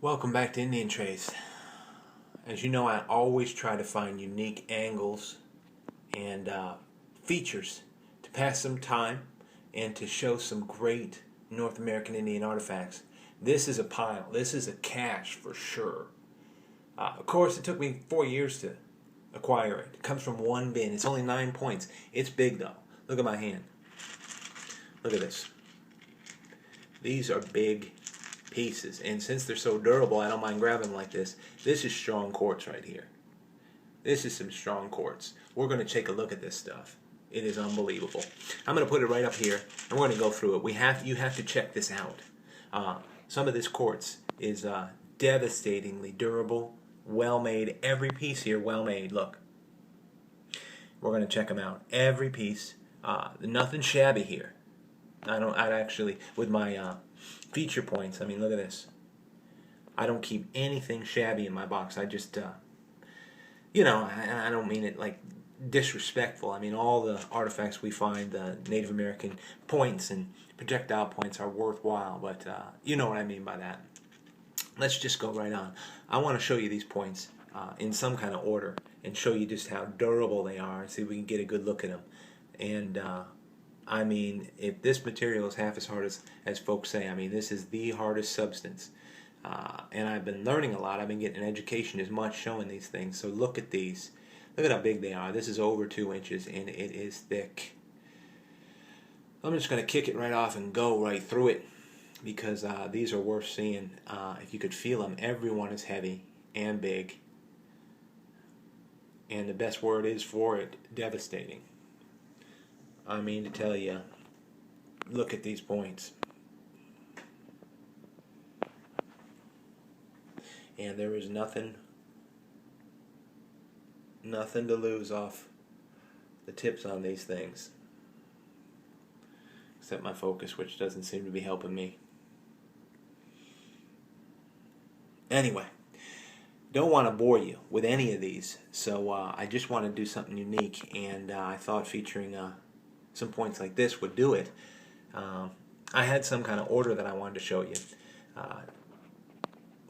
Welcome back to Indian Trace. As you know, I always try to find unique angles and features to pass some time and to show some great North American Indian artifacts. This is a pile. This is a cache for sure. Of course, it took me 4 years to acquire it. It comes from one bin. It's only 9 points. It's big though. Look at my hand. Look at this. These are big pieces, and since they're so durable, I don't mind grabbing them like this. This is strong quartz right here. This is some strong quartz. We're going to take a look at this stuff. It is unbelievable. I'm going to put it right up here, and we're going to go through it. You have to check this out. Some of this quartz is devastatingly durable, well made. Every piece here, well made. Look, we're going to check them out. Every piece, nothing shabby here. I'd actually, with my feature points, I mean, look at this. I don't keep anything shabby in my box. I just, I don't mean it like disrespectful. I mean, all the artifacts we find, the Native American points and projectile points are worthwhile, but you know what I mean by that. Let's just go right on. I want to show you these points in some kind of order and show you just how durable they are and see if we can get a good look at them. And I mean, if this material is half as hard as folks say, I mean, this is the hardest substance. And I've been learning a lot. I've been getting an education as much showing these things. So look at these. Look at how big they are. This is over 2 inches, and it is thick. I'm just going to kick it right off and go right through it because these are worth seeing. If you could feel them, everyone is heavy and big. And the best word is for it, devastating. I mean to tell you, look at these points. And there is nothing to lose off the tips on these things. Except my focus, which doesn't seem to be helping me. Anyway, don't want to bore you with any of these, so I just want to do something unique, and I thought featuring some points like this would do it. I had some kind of order that I wanted to show you,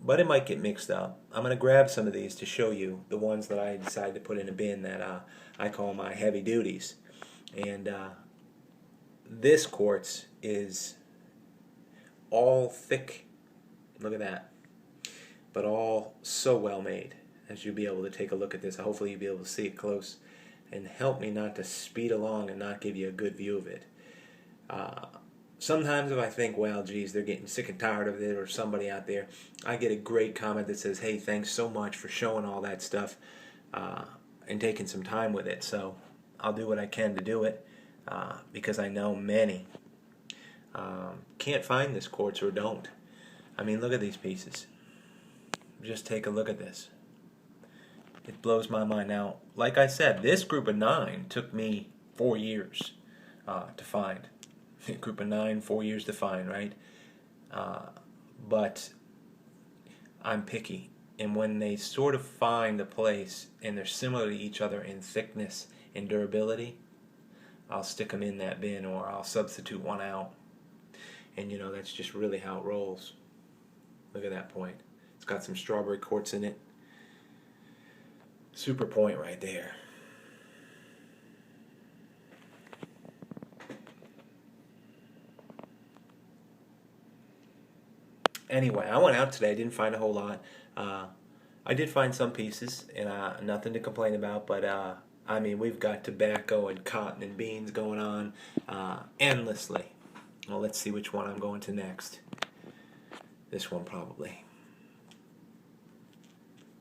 but it might get mixed up. I'm going to grab some of these to show you the ones that I decided to put in a bin that I call my heavy duties. And this quartz is all thick, look at that, but all so well made, as you'll be able to take a look at this. Hopefully you'll be able to see it close and help me not to speed along and not give you a good view of it. Sometimes if I think, well, geez, they're getting sick and tired of it, or somebody out there, I get a great comment that says, hey, thanks so much for showing all that stuff and taking some time with it. So I'll do what I can to do it because I know many can't find this quartz or don't. I mean, look at these pieces. Just take a look at this. It blows my mind. Now, like I said, this group of 9 took me 4 years to find. A group of 9, 4 years to find, right? But I'm picky. And when they sort of find a place and they're similar to each other in thickness and durability, I'll stick them in that bin or I'll substitute one out. And, that's just really how it rolls. Look at that point. It's got some strawberry quartz in it. Super point right there. Anyway, I went out today. I didn't find a whole lot. I did find some pieces, and nothing to complain about. But I mean, we've got tobacco and cotton and beans going on endlessly. Well, let's see which one I'm going to next. This one probably.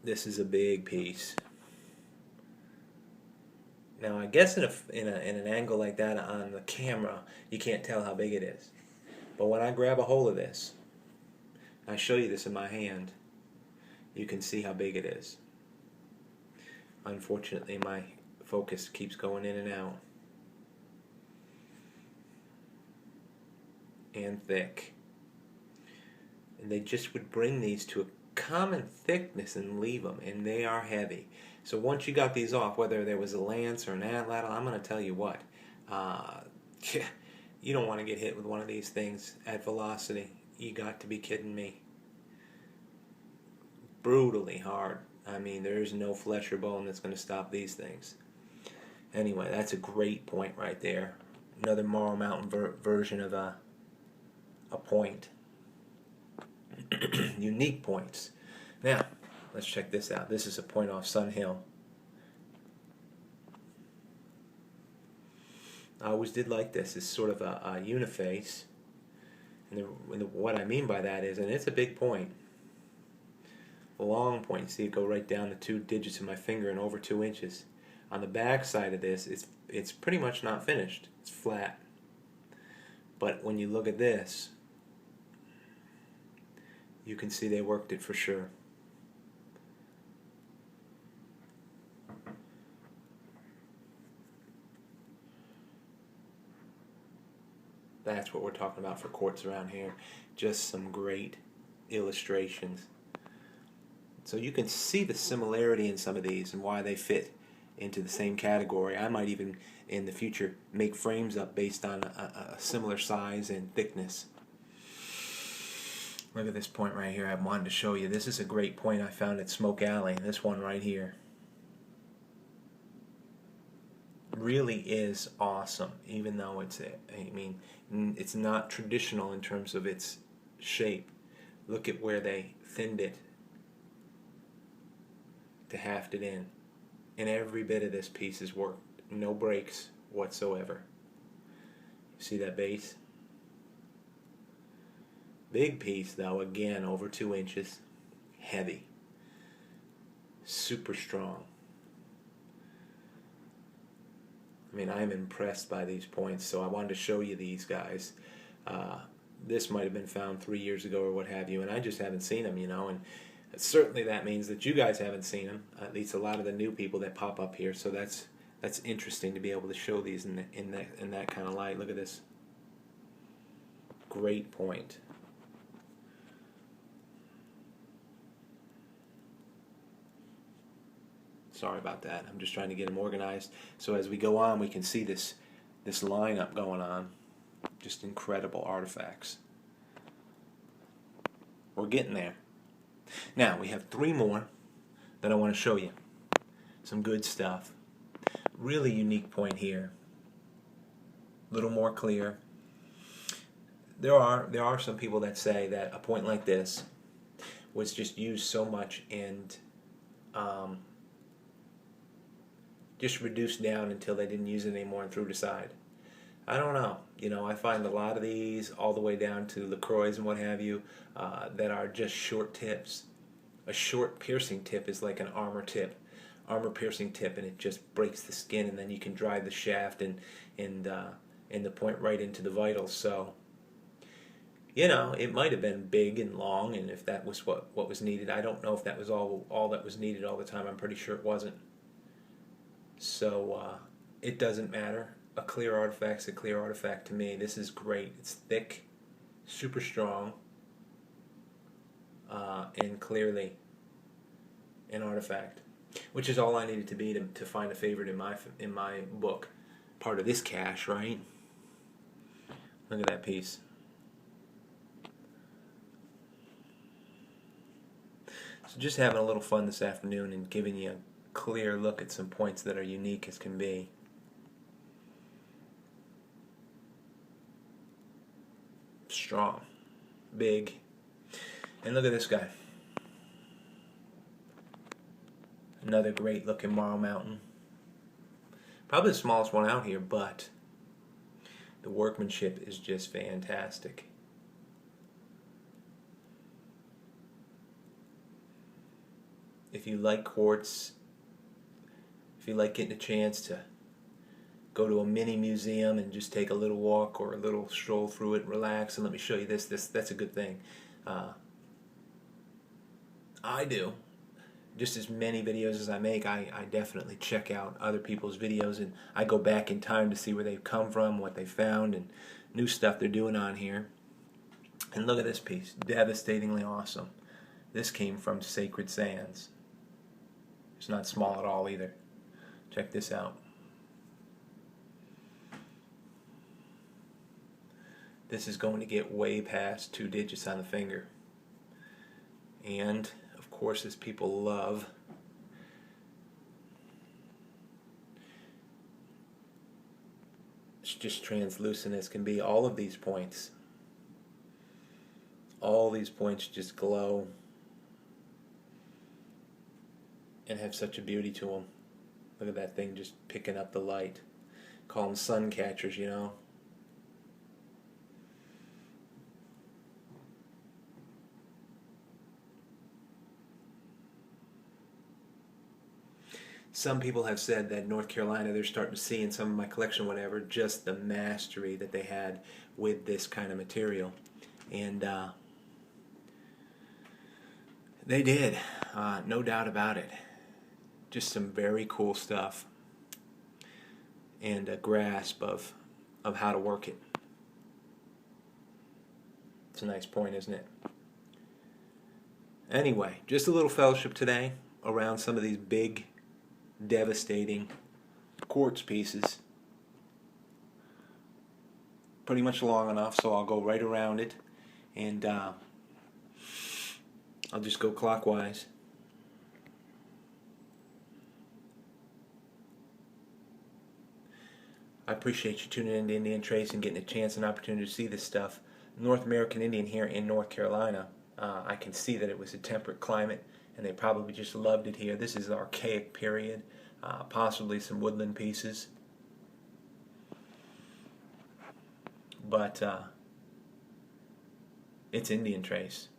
This is a big piece. Now, I guess in an angle like that on the camera, you can't tell how big it is. But when I grab a hold of this, I show you this in my hand, you can see how big it is. Unfortunately, my focus keeps going in and out. And thick. And they just would bring these to a common thickness and leave them, and they are heavy. So once you got these off, whether there was a lance or an atlatl, I'm going to tell you what, you don't want to get hit with one of these things at velocity. You got to be kidding me. brutally hard. I mean, there's no flesh or bone that's going to stop these things. Anyway, that's a great point right there. Another Marl Mountain version of a point. Unique points. Now, let's check this out. This is a point off Sun Hill. I always did like this. It's sort of a uniface. And what I mean by that is, and it's a big point, a long point. You see it go right down the 2 digits of my finger and over 2 inches. On the back side of this, it's pretty much not finished. It's flat. But when you look at this, you can see they worked it for sure. That's what we're talking about for quartz around here. Just some great illustrations. So you can see the similarity in some of these and why they fit into the same category. I might even in the future make frames up based on a similar size and thickness. Look at this point right here I wanted to show you. This is a great point I found at Smoke Alley. This one right here really is awesome, even though it's not traditional in terms of its shape. Look at where they thinned it to haft it in. And every bit of this piece is worked. No breaks whatsoever. See that base? Big piece though, again over 2 inches. Heavy. Super strong. I mean, I'm impressed by these points, so I wanted to show you these guys. This might have been found 3 years ago or what have you, and I just haven't seen them, and certainly that means that you guys haven't seen them, at least a lot of the new people that pop up here, so that's interesting to be able to show these in that kind of light. Look at this. Great point. Sorry about that. I'm just trying to get them organized. So as we go on, we can see this lineup going on. Just incredible artifacts. We're getting there. Now, we have 3 more that I want to show you. Some good stuff. Really unique point here. A little more clear. There are some people that say that a point like this was just used so much and just reduced down until they didn't use it anymore and threw it aside. I don't know. I find a lot of these, all the way down to LaCroix and what have you, that are just short tips. A short piercing tip is like an armor piercing tip, and it just breaks the skin, and then you can drive the shaft and the point right into the vitals. So, it might have been big and long, and if that was what was needed, I don't know if that was all that was needed all the time. I'm pretty sure it wasn't. So it doesn't matter. A clear artifact's a clear artifact to me. This is great. It's thick, super strong, and clearly an artifact, which is all I needed to be to find a favorite in my book. Part of this cache, right? Look at that piece. So just having a little fun this afternoon and giving you a clear look at some points that are unique as can be. Strong, big, and look at this guy. Another great looking Marl Mountain. Probably the smallest one out here, but the workmanship is just fantastic. If you like quartz, if you like getting a chance to go to a mini museum and just take a little walk or a little stroll through it, relax, and let me show you this. That's a good thing. I do. Just as many videos as I make, I definitely check out other people's videos, and I go back in time to see where they've come from, what they found, and new stuff they're doing on here. And look at this piece. Devastatingly awesome. This came from Sacred Sands. It's not small at all either. Check this out. This is going to get way past 2 digits on the finger. And, of courses people love. It's just translucent as can be. All of these points. All these points just glow and have such a beauty to them. Look at that thing just picking up the light. Call them sun catchers, you know. Some people have said that North Carolina, they're starting to see in some of my collection, whatever, just the mastery that they had with this kind of material. And they did, no doubt about it. Just some very cool stuff. And a grasp of how to work it. It's a nice point, isn't it? Anyway, just a little fellowship today around some of these big, devastating quartz pieces. Pretty much long enough, so I'll go right around it, and I'll just go clockwise. I appreciate you tuning in to Indian Trace and getting a chance and opportunity to see this stuff. North American Indian here in North Carolina. I can see that it was a temperate climate, and they probably just loved it here. This is the archaic period, possibly some woodland pieces. But it's Indian Trace.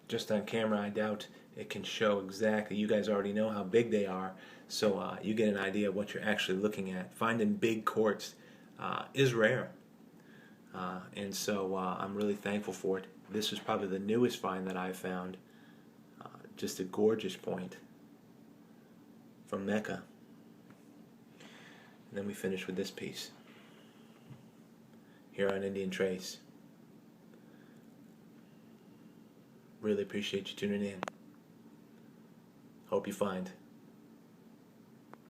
Just on camera, I doubt it can show exactly. You guys already know how big they are, so you get an idea of what you're actually looking at. Finding big quartz is rare, and so I'm really thankful for it. This is probably the newest find that I've found. Just a gorgeous point from Mecca. And then we finish with this piece here on Indian Trace. Really appreciate you tuning in. Hope you find